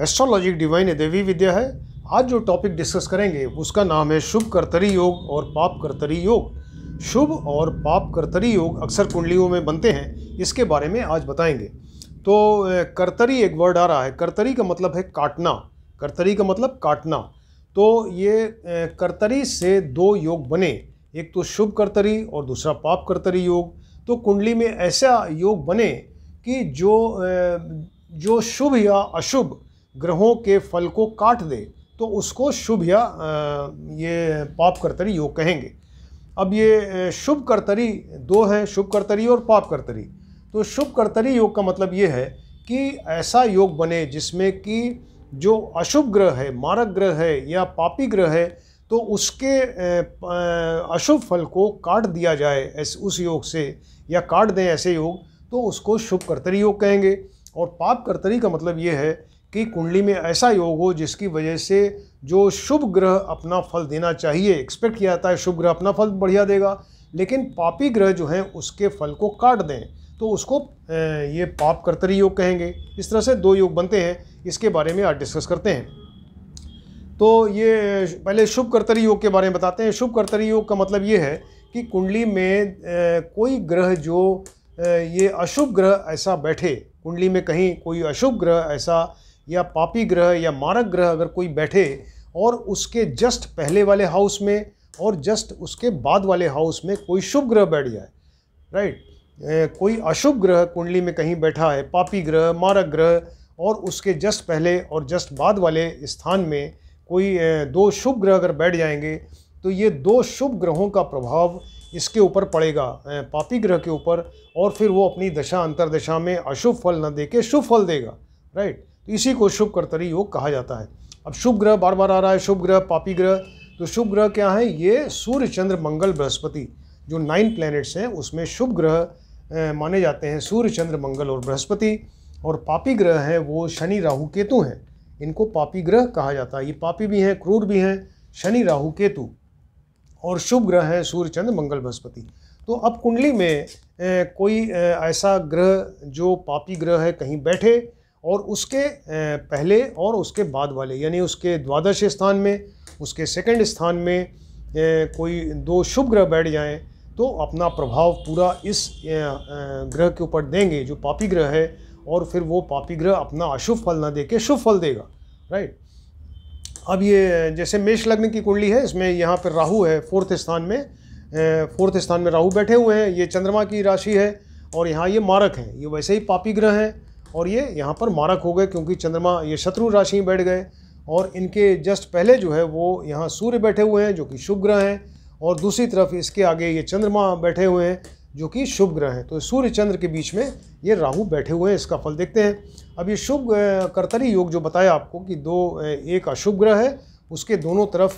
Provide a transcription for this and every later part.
Astrology divine देवी विद्या है। आज जो टॉपिक डिस्कस करेंगे उसका नाम है शुभ कर्तरी योग और पाप कर्तरी योग। शुभ और पाप कर्तरी योग अक्सर कुंडलियों में बनते हैं, इसके बारे में आज बताएंगे। तो कर्तरी एक वर्ड आ रहा है। कर्तरी का मतलब है काटना। कर्तरी का मतलब काटना। तो ये कर्तरी से दो योग बने, एक तो शुभ कर्तरी और दूसरा पाप कर्तरी योग। तो कुंडली में ऐसा योग बने कि जो शुभ या अशुभ ग्रहों के फल को काट दे, तो उसको शुभ या ये पाप कर्तरी योग कहेंगे। अब ये शुभ कर्तरी दो हैं, शुभ कर्तरी और पाप कर्तरी। तो शुभ कर्तरी योग का मतलब ये है कि ऐसा योग बने जिसमें कि जो अशुभ ग्रह है, मारक ग्रह है या पापी ग्रह है, तो उसके अशुभ फल को काट दिया जाए उस योग से, या काट दें ऐसे योग, तो उसको शुभ कर्तरी योग कहेंगे। और पाप कर्तरी का मतलब ये है कि कुंडली में ऐसा योग हो जिसकी वजह से जो शुभ ग्रह अपना फल देना चाहिए, एक्सपेक्ट किया जाता है शुभ ग्रह अपना फल बढ़िया देगा, लेकिन पापी ग्रह जो हैं उसके फल को काट दें, तो उसको ये पाप कर्तरी योग कहेंगे। इस तरह से दो योग बनते हैं, इसके बारे में आज डिस्कस करते हैं। तो ये पहले शुभ कर्तरी योग के बारे में बताते हैं। शुभ कर्तरी योग का मतलब ये है कि कुंडली में कोई ग्रह जो ये अशुभ ग्रह ऐसा बैठे, कुंडली में कहीं कोई अशुभ ग्रह ऐसा या पापी ग्रह या मारक ग्रह अगर कोई बैठे और उसके जस्ट पहले वाले हाउस में और जस्ट उसके बाद वाले हाउस में कोई शुभ ग्रह बैठ जाए, राइट। कोई अशुभ ग्रह कुंडली में कहीं बैठा है, पापी ग्रह, मारक ग्रह, और उसके जस्ट पहले और जस्ट बाद वाले स्थान में कोई दो शुभ ग्रह अगर बैठ जाएंगे, तो ये दो शुभ ग्रहों का प्रभाव इसके ऊपर पड़ेगा, पापी ग्रह के ऊपर, और फिर वो अपनी दशा अंतरदशा में अशुभ फल न देके शुभ फल देगा, राइट। तो इसी को शुभ कर्तरी योग कहा जाता है। अब शुभ ग्रह बार बार आ रहा है, शुभ ग्रह, पापी ग्रह। तो शुभ ग्रह क्या है? ये सूर्य, चंद्र, मंगल, बृहस्पति, जो 9 प्लैनेट्स हैं उसमें शुभ ग्रह माने जाते हैं सूर्य, चंद्र, मंगल और बृहस्पति। और पापी ग्रह हैं वो शनि, राहु, केतु हैं। इनको पापी ग्रह कहा जाता है। ये पापी भी हैं, क्रूर भी हैं, शनि, राहु, केतु। और शुभ ग्रह हैं सूर्य, चंद्र, मंगल, बृहस्पति। तो अब कुंडली में कोई ऐसा ग्रह जो पापी ग्रह है कहीं बैठे और उसके पहले और उसके बाद वाले, यानी उसके द्वादश स्थान में, उसके सेकंड स्थान में कोई दो शुभ ग्रह बैठ जाएं, तो अपना प्रभाव पूरा इस ग्रह के ऊपर देंगे जो पापी ग्रह है, और फिर वो पापी ग्रह अपना अशुभ फल न देके शुभ फल देगा, राइट। अब ये जैसे मेष लग्न की कुंडली है, इसमें यहाँ पर राहु है फोर्थ स्थान में राहु बैठे हुए हैं। ये चंद्रमा की राशि है और यहाँ ये मारक हैं। ये वैसे ही पापी ग्रह हैं और ये यहाँ पर मारक हो गए क्योंकि चंद्रमा ये शत्रु राशि में बैठ गए। और इनके जस्ट पहले जो है वो यहाँ सूर्य बैठे हुए हैं जो कि शुभ ग्रह हैं, और दूसरी तरफ इसके आगे ये चंद्रमा बैठे हुए हैं जो कि शुभ ग्रह हैं। तो सूर्य चंद्र के बीच में ये राहु बैठे हुए हैं। इसका फल देखते हैं। अब ये शुभ कर्तरी योग जो बताया आपको कि एक अशुभ ग्रह है, उसके दोनों तरफ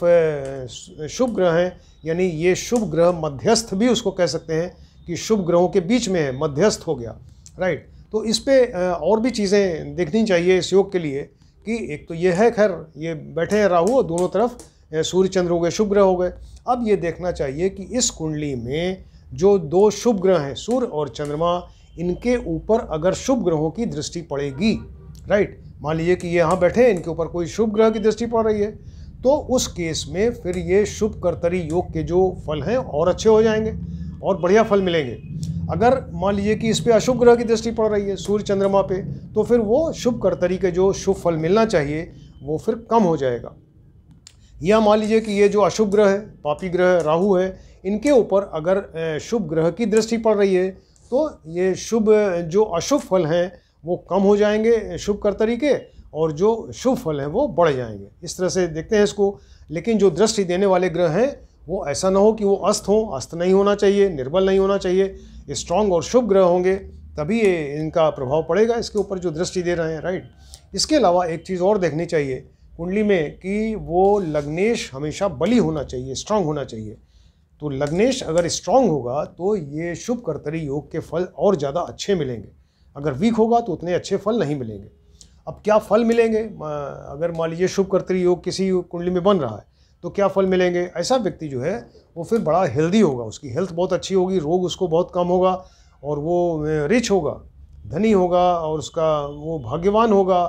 शुभ ग्रह हैं, यानी ये शुभ ग्रह मध्यस्थ भी उसको कह सकते हैं कि शुभ ग्रहों के बीच में है, मध्यस्थ हो गया, राइट। तो इस पे और भी चीज़ें देखनी चाहिए इस योग के लिए कि एक तो ये है, खैर ये बैठे हैं राहु और दोनों तरफ सूर्य चंद्र हो गए, शुभ ग्रह हो गए। अब ये देखना चाहिए कि इस कुंडली में जो दो शुभ ग्रह हैं, सूर्य और चंद्रमा, इनके ऊपर अगर शुभ ग्रहों की दृष्टि पड़ेगी, राइट, मान लीजिए कि ये यहाँ बैठे हैं, इनके ऊपर कोई शुभ ग्रह की दृष्टि पड़ रही है, तो उस केस में फिर ये शुभ कर्तरी योग के जो फल हैं और अच्छे हो जाएंगे और बढ़िया फल मिलेंगे। अगर मान लीजिए कि इस पे अशुभ ग्रह की दृष्टि पड़ रही है सूर्य चंद्रमा पे, तो फिर वो शुभ कर्तरी के जो शुभ फल मिलना चाहिए वो फिर कम हो जाएगा। या मान लीजिए कि ये जो अशुभ ग्रह है, पापी ग्रह राहु है, इनके ऊपर अगर शुभ ग्रह की दृष्टि पड़ रही है, तो ये शुभ जो अशुभ फल हैं वो कम हो जाएंगे शुभ कर्तरी के, और जो शुभ फल हैं वो बढ़ जाएंगे। इस तरह से देखते हैं इसको। लेकिन जो दृष्टि देने वाले ग्रह हैं वो ऐसा ना हो कि वो अस्त हो, अस्त नहीं होना चाहिए, निर्बल नहीं होना चाहिए, स्ट्रांग और शुभ ग्रह होंगे, तभी ये इनका प्रभाव पड़ेगा इसके ऊपर जो दृष्टि दे रहे हैं, राइट। इसके अलावा एक चीज़ और देखनी चाहिए कुंडली में कि वो लग्नेश हमेशा बली होना चाहिए, स्ट्रांग होना चाहिए। तो लग्नेश अगर स्ट्रांग होगा तो ये शुभ कर्तरी योग के फल और ज़्यादा अच्छे मिलेंगे। अगर वीक होगा तो उतने अच्छे फल नहीं मिलेंगे। अब क्या फल मिलेंगे? अगर मान लीजिए शुभ कर्तरी योग किसी कुंडली में बन रहा है तो क्या फल मिलेंगे? ऐसा व्यक्ति जो है वो फिर बड़ा हेल्दी होगा, उसकी हेल्थ बहुत अच्छी होगी, रोग उसको बहुत कम होगा, और वो रिच होगा, धनी होगा, और उसका वो भाग्यवान होगा,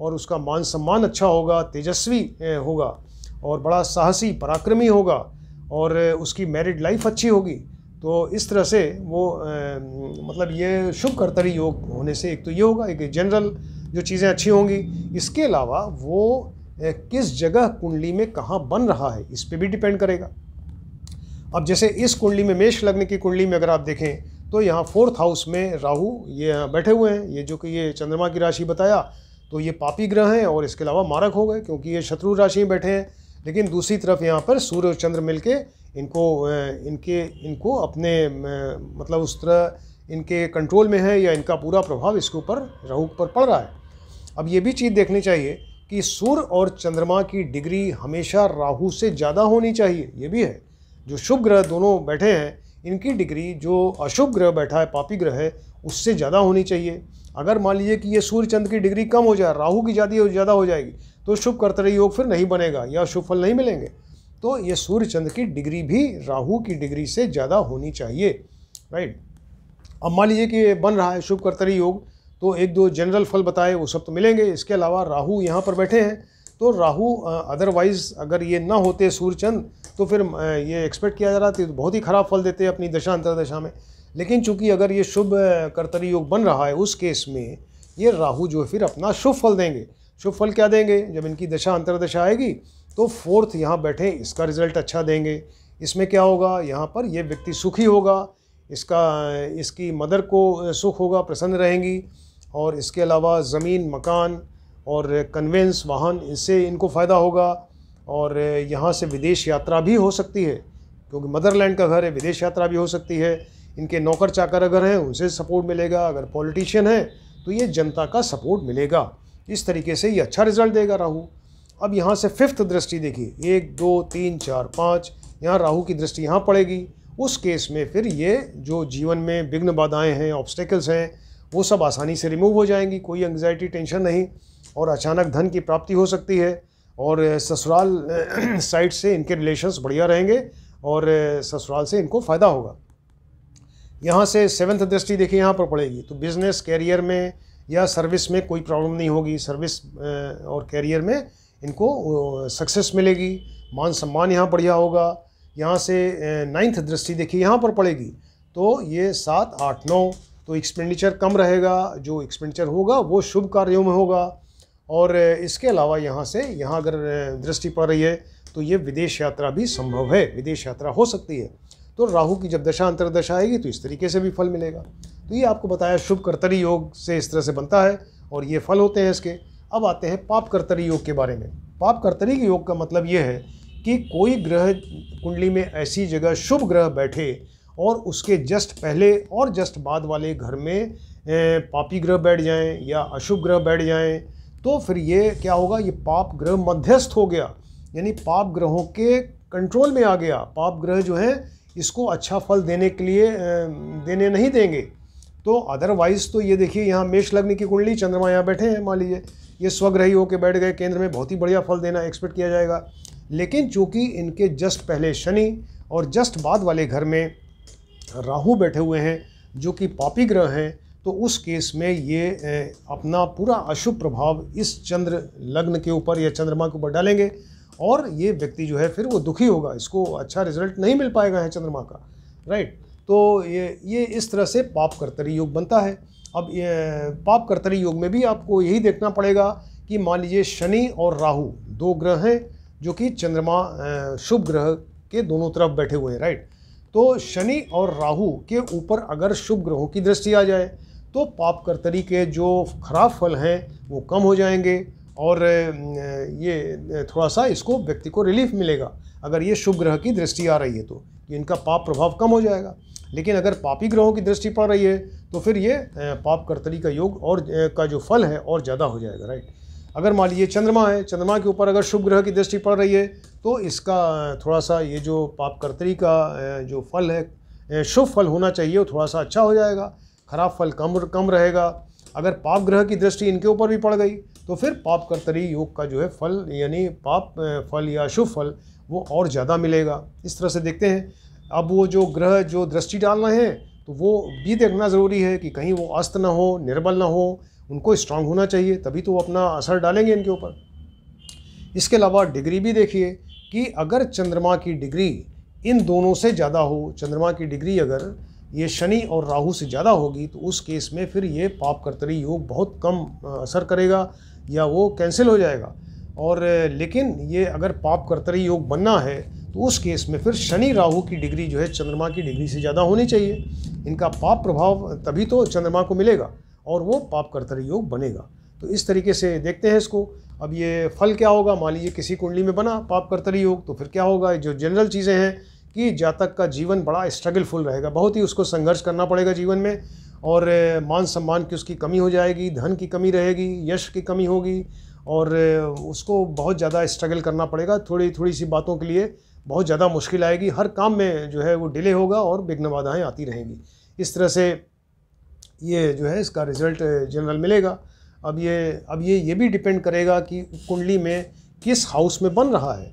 और उसका मान सम्मान अच्छा होगा, तेजस्वी होगा और बड़ा साहसी पराक्रमी होगा और उसकी मैरिड लाइफ अच्छी होगी। तो इस तरह से वो मतलब ये शुभ कर्तरी योग होने से एक तो ये होगा, एक जनरल जो चीज़ें अच्छी होंगी। इसके अलावा वो किस जगह कुंडली में कहाँ बन रहा है इस पे भी डिपेंड करेगा। अब जैसे इस कुंडली में, मेष लग्न की कुंडली में अगर आप देखें तो यहाँ 4th हाउस में राहु ये बैठे हुए हैं। ये जो कि ये चंद्रमा की राशि बताया तो ये पापी ग्रह हैं और इसके अलावा मारक हो गए क्योंकि ये शत्रु राशि में बैठे हैं। लेकिन दूसरी तरफ यहाँ पर सूर्य और चंद्र मिलके इनको अपने मतलब उस तरह इनके कंट्रोल में है या इनका पूरा प्रभाव इसके ऊपर राहु पर पड़ रहा है। अब ये भी चीज़ देखनी चाहिए कि सूर्य और चंद्रमा की डिग्री हमेशा राहु से ज़्यादा होनी चाहिए। ये भी है, जो शुभ ग्रह दोनों बैठे हैं इनकी डिग्री जो अशुभ ग्रह बैठा है, पापी ग्रह है, उससे ज़्यादा होनी चाहिए। अगर मान लीजिए कि ये सूर्य चंद्र की डिग्री कम हो जाए, राहु की ज़्यादा हो जाएगी, तो शुभ कर्तरी योग फिर नहीं बनेगा या शुभ फल नहीं मिलेंगे। तो ये सूर्य चंद्र की डिग्री भी राहु की डिग्री से ज़्यादा होनी चाहिए, राइट। अब मान लीजिए कि ये बन रहा है शुभ कर्तरी योग, तो एक दो जनरल फल बताए वो सब तो मिलेंगे। इसके अलावा राहु यहाँ पर बैठे हैं, तो राहु अदरवाइज़ अगर ये ना होते सूर्य चंद्र तो फिर ये एक्सपेक्ट किया जा रहा था तो बहुत ही ख़राब फल देते अपनी दशा अंतरदशा में। लेकिन चूंकि अगर ये शुभ कर्तरी योग बन रहा है, उस केस में ये राहु जो है फिर अपना शुभ फल देंगे। शुभ फल क्या देंगे? जब इनकी दशा अंतरदशा आएगी तो 4th यहाँ बैठे इसका रिजल्ट अच्छा देंगे। इसमें क्या होगा, यहाँ पर ये व्यक्ति सुखी होगा, इसकी मदर को सुख होगा, प्रसन्न रहेंगी। और इसके अलावा ज़मीन, मकान और कन्वेंस, वाहन, इससे इनको फ़ायदा होगा। और यहाँ से विदेश यात्रा भी हो सकती है क्योंकि मदरलैंड का घर है, विदेश यात्रा भी हो सकती है। इनके नौकर चाकर अगर हैं उनसे सपोर्ट मिलेगा, अगर पॉलिटिशियन है तो ये जनता का सपोर्ट मिलेगा। इस तरीके से ये अच्छा रिजल्ट देगा राहु। अब यहाँ से 5th दृष्टि देखिए, 1 2 3 4 5, यहाँ राहु की दृष्टि यहाँ पड़ेगी। उस केस में फिर ये जो जीवन में विघ्न बाधाएँ हैं, ऑब्स्टेकल्स हैं, वो सब आसानी से रिमूव हो जाएंगी। कोई एंग्जाइटी, टेंशन नहीं, और अचानक धन की प्राप्ति हो सकती है। और ससुराल साइड से इनके रिलेशंस बढ़िया रहेंगे और ससुराल से इनको फ़ायदा होगा। यहाँ से 7th दृष्टि देखिए यहाँ पर पड़ेगी, तो बिज़नेस, कैरियर में या सर्विस में कोई प्रॉब्लम नहीं होगी। सर्विस और कैरियर में इनको सक्सेस मिलेगी, मान सम्मान यहाँ बढ़िया होगा। यहाँ से 9th दृष्टि देखिए यहाँ पर पड़ेगी, तो ये 7 8 9, तो एक्सपेंडिचर कम रहेगा। जो एक्सपेंडिचर होगा वो शुभ कार्यों में होगा। और इसके अलावा यहाँ से यहाँ अगर दृष्टि पड़ रही है तो ये विदेश यात्रा भी संभव है, विदेश यात्रा हो सकती है। तो राहु की जब दशा अंतरदशा आएगी तो इस तरीके से भी फल मिलेगा। तो ये आपको बताया शुभ कर्तरी योग से इस तरह से बनता है और ये फल होते हैं इसके। अब आते हैं पाप कर्तरी योग के बारे में। पाप कर्तरी योग का मतलब ये है कि कोई ग्रह कुंडली में ऐसी जगह शुभ ग्रह बैठे और उसके जस्ट पहले और जस्ट बाद वाले घर में पापी ग्रह बैठ जाएं या अशुभ ग्रह बैठ जाएं, तो फिर ये क्या होगा, ये पाप ग्रह मध्यस्थ हो गया, यानी पाप ग्रहों के कंट्रोल में आ गया। पाप ग्रह जो है इसको अच्छा फल देने के लिए देने नहीं देंगे। तो अदरवाइज़ तो ये देखिए यहाँ मेष लग्न की कुंडली, चंद्रमा यहाँ बैठे हैं, मान लीजिए ये स्वग्रही होकर बैठ गए केंद्र में, बहुत ही बढ़िया फल देना एक्सपेक्ट किया जाएगा। लेकिन चूँकि इनके जस्ट पहले शनि और जस्ट बाद वाले घर में राहु बैठे हुए हैं जो कि पापी ग्रह हैं, तो उस केस में ये अपना पूरा अशुभ प्रभाव इस चंद्र लग्न के ऊपर या चंद्रमा के ऊपर डालेंगे और ये व्यक्ति जो है फिर वो दुखी होगा, इसको अच्छा रिजल्ट नहीं मिल पाएगा है चंद्रमा का, राइट। तो ये इस तरह से पाप कर्तरी योग बनता है। अब ये पाप कर्तरी योग में भी आपको यही देखना पड़ेगा कि मान लीजिए शनि और राहु 2 ग्रह हैं जो कि चंद्रमा शुभ ग्रह के दोनों तरफ बैठे हुए हैं, राइट। तो शनि और राहु के ऊपर अगर शुभ ग्रहों की दृष्टि आ जाए तो पाप कर्तरी के जो खराब फल हैं वो कम हो जाएंगे और ये थोड़ा सा इसको व्यक्ति को रिलीफ मिलेगा। अगर ये शुभ ग्रह की दृष्टि आ रही है तो इनका पाप प्रभाव कम हो जाएगा। लेकिन अगर पापी ग्रहों की दृष्टि पड़ रही है तो फिर ये पाप कर्तरी का योग और का जो फल है और ज़्यादा हो जाएगा, राइट। अगर मान लीजिए चंद्रमा है, चंद्रमा के ऊपर अगर शुभ ग्रह की दृष्टि पड़ रही है तो इसका थोड़ा सा ये जो पाप कर्तरी का जो फल है, शुभ फल होना चाहिए, वो थोड़ा सा अच्छा हो जाएगा, खराब फल कम रहेगा। अगर पाप ग्रह की दृष्टि इनके ऊपर भी पड़ गई तो फिर पाप कर्तरी योग का जो है फल यानी पाप फल या शुभ फल वो और ज़्यादा मिलेगा। इस तरह से देखते हैं। अब वो जो ग्रह जो दृष्टि डाल रहे हैं तो वो भी देखना ज़रूरी है कि कहीं वो अस्त ना हो, निर्बल ना हो, उनको स्ट्रांग होना चाहिए, तभी तो वो अपना असर डालेंगे इनके ऊपर। इसके अलावा डिग्री भी देखिए कि अगर चंद्रमा की डिग्री इन दोनों से ज़्यादा हो, चंद्रमा की डिग्री अगर ये शनि और राहु से ज़्यादा होगी तो उस केस में फिर ये पाप कर्तरी योग बहुत कम असर करेगा या वो कैंसिल हो जाएगा। और लेकिन ये अगर पाप कर्तरी योग बनना है तो उस केस में फिर शनि राहु की डिग्री जो है चंद्रमा की डिग्री से ज़्यादा होनी चाहिए। इनका पाप प्रभाव तभी तो चंद्रमा को मिलेगा और वो पाप कर्तरी योग बनेगा। तो इस तरीके से देखते हैं इसको। अब ये फल क्या होगा, मान लीजिए किसी कुंडली में बना पाप कर्तरी योग, तो फिर क्या होगा। जो जनरल चीज़ें हैं कि जातक का जीवन बड़ा स्ट्रगलफुल रहेगा, बहुत ही उसको संघर्ष करना पड़ेगा जीवन में, और मान सम्मान की उसकी कमी हो जाएगी, धन की कमी रहेगी, यश की कमी होगी, और उसको बहुत ज़्यादा स्ट्रगल करना पड़ेगा। थोड़ी थोड़ी सी बातों के लिए बहुत ज़्यादा मुश्किल आएगी, हर काम में जो है वो डिले होगा और विघ्न बाधाएँ आती रहेंगी। इस तरह से ये जो है इसका रिज़ल्ट जनरल मिलेगा। अब ये भी डिपेंड करेगा कि कुंडली में किस हाउस में बन रहा है।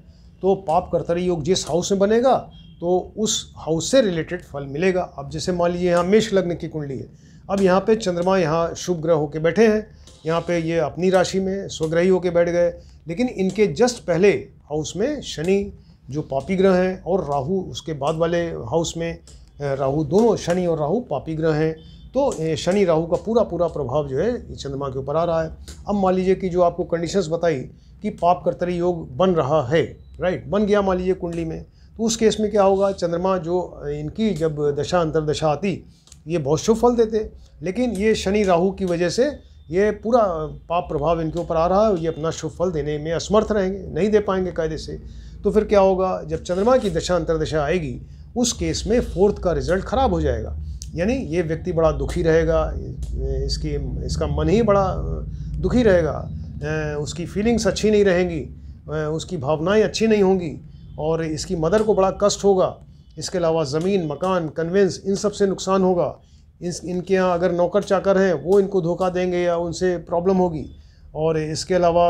तो पाप कर्तरी योग जिस हाउस में बनेगा तो उस हाउस से रिलेटेड फल मिलेगा। अब जैसे मान लीजिए यहाँ मेष लग्न की कुंडली है, अब यहाँ पे चंद्रमा यहाँ शुभ ग्रह होके बैठे हैं, यहाँ पे ये अपनी राशि में स्वग्रही होके बैठ गए, लेकिन इनके जस्ट पहले हाउस में शनि जो पापी ग्रह हैं और राहु उसके बाद वाले हाउस में राहु, दोनों शनि और राहु पापी ग्रह हैं। तो शनि राहु का पूरा प्रभाव जो है चंद्रमा के ऊपर आ रहा है। अब मान लीजिए कि जो आपको कंडीशंस बताई कि पाप कर्तरी योग बन रहा है, राइट, बन गया मान लीजिए कुंडली में, तो उस केस में क्या होगा, चंद्रमा जो इनकी जब दशा अंतर्दशा आती ये बहुत शुभ फल देते, लेकिन ये शनि राहु की वजह से ये पूरा पाप प्रभाव इनके ऊपर आ रहा है, ये अपना शुभ फल देने में असमर्थ रहेंगे, नहीं दे पाएंगे कायदे से। तो फिर क्या होगा, जब चंद्रमा की दशा अंतर्दशा आएगी उस केस में फोर्थ का रिजल्ट खराब हो जाएगा, यानी ये व्यक्ति बड़ा दुखी रहेगा, इसका मन ही बड़ा दुखी रहेगा, उसकी फीलिंग्स अच्छी नहीं रहेंगी, उसकी भावनाएं अच्छी नहीं होंगी और इसकी मदर को बड़ा कष्ट होगा। इसके अलावा ज़मीन, मकान, कन्वेंस, इन सब से नुकसान होगा। इनके यहाँ अगर नौकर चाकर हैं वो इनको धोखा देंगे या उनसे प्रॉब्लम होगी। और इसके अलावा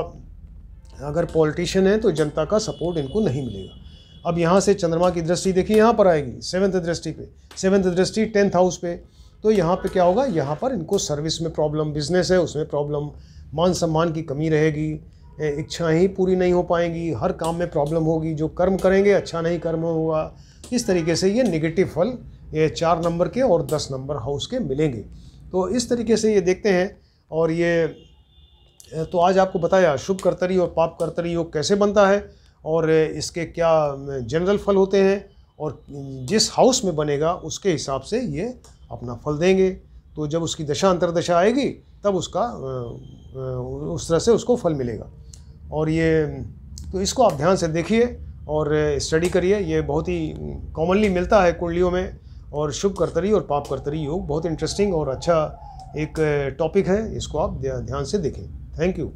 अगर पॉलिटिशियन है तो जनता का सपोर्ट इनको नहीं मिलेगा। अब यहाँ से चंद्रमा की दृष्टि देखिए यहाँ पर आएगी, सेवन्थ दृष्टि पे, सेवन्थ दृष्टि 10th हाउस पे। तो यहाँ पे क्या होगा, यहाँ पर इनको सर्विस में प्रॉब्लम, बिजनेस है उसमें प्रॉब्लम, मान सम्मान की कमी रहेगी, इच्छाएं ही पूरी नहीं हो पाएंगी, हर काम में प्रॉब्लम होगी, जो कर्म करेंगे अच्छा नहीं कर्म होगा। इस तरीके से ये नेगेटिव फल ये 4 नंबर के और 10 नंबर हाउस के मिलेंगे। तो इस तरीके से ये देखते हैं। और ये तो आज आपको बताया शुभ कर्तरी और पाप कर्तरी योग कैसे बनता है और इसके क्या जनरल फल होते हैं, और जिस हाउस में बनेगा उसके हिसाब से ये अपना फल देंगे। तो जब उसकी दशा अंतर्दशा आएगी तब उसका उस तरह से उसको फल मिलेगा। और ये तो इसको आप ध्यान से देखिए और स्टडी करिए, ये बहुत ही कॉमनली मिलता है कुंडलियों में। और शुभ कर्तरी और पाप कर्तरी योग बहुत इंटरेस्टिंग और अच्छा एक टॉपिक है, इसको आप ध्यान से देखें। Thank you.